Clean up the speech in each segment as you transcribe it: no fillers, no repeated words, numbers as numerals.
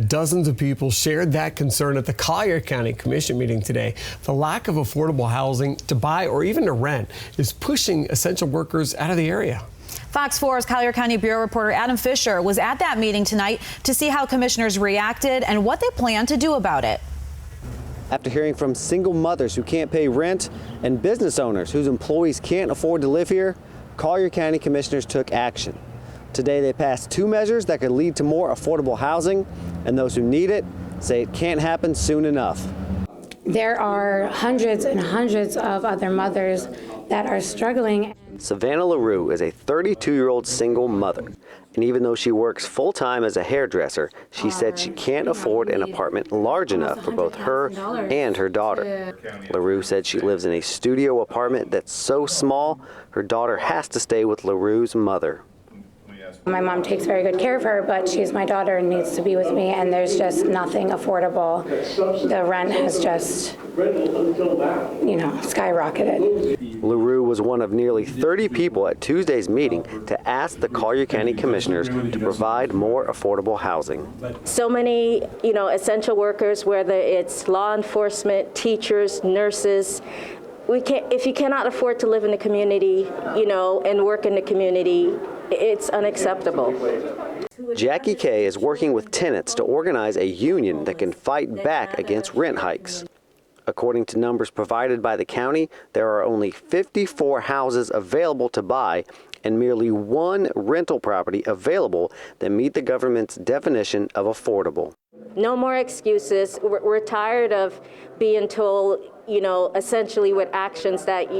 Dozens of people shared that concern at the Collier County Commission meeting today. The lack of affordable housing to buy or even to rent is pushing essential workers out of the area. Fox 4's Collier County Bureau reporter Adam Fisher was at that meeting tonight to see how commissioners reacted and what they plan to do about it. After hearing from single mothers who can't pay rent and business owners whose employees can't afford to live here, Collier County commissioners took action. Today they passed two measures that could lead to more affordable housing, and those who need it say it can't happen soon enough. There are hundreds and hundreds of other mothers that are struggling. Savannah LaRue is a 32-year-old single mother, and even though she works full-time as a hairdresser, she said she can't afford an apartment large enough for both her and her daughter. LaRue said she lives in a studio apartment that's so small, her daughter has to stay with LaRue's mother. My mom takes very good care of her, but she's my daughter and needs to be with me, and there's just nothing affordable. The rent has just, skyrocketed. LaRue was one of nearly 30 people at Tuesday's meeting to ask the Collier County commissioners to provide more affordable housing. So many, essential workers, whether it's law enforcement, teachers, nurses, if you cannot afford to live in the community, and work in the community, it's unacceptable. Jackie Kay is working with tenants to organize a union that can fight back against rent hikes. According to numbers provided by the county, there are only 54 houses available to buy and merely one rental property available that meet the government's definition of affordable. No more excuses. We're tired of being told, essentially with actions that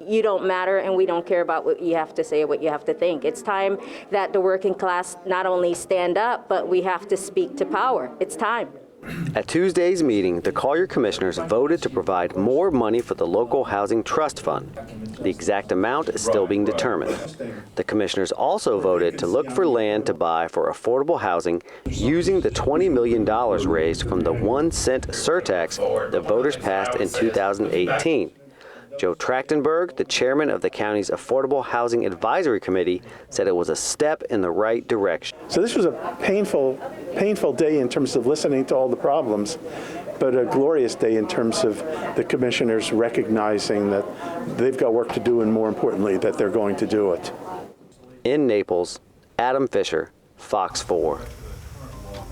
you don't matter and we don't care about what you have to say or what you have to think. It's time that the working class not only stand up, but we have to speak to power. It's time. At Tuesday's meeting, the Collier commissioners voted to provide more money for the local housing trust fund. The exact amount is still being determined. The commissioners also voted to look for land to buy for affordable housing using the $20 million raised from the 1-cent surtax the voters passed in 2018. Joe Trachtenberg, the chairman of the county's Affordable Housing Advisory Committee, said it was a step in the right direction. So this was a painful day in terms of listening to all the problems, but a glorious day in terms of the commissioners recognizing that they've got work to do and, more importantly, that they're going to do it. In Naples, Adam Fisher, Fox 4.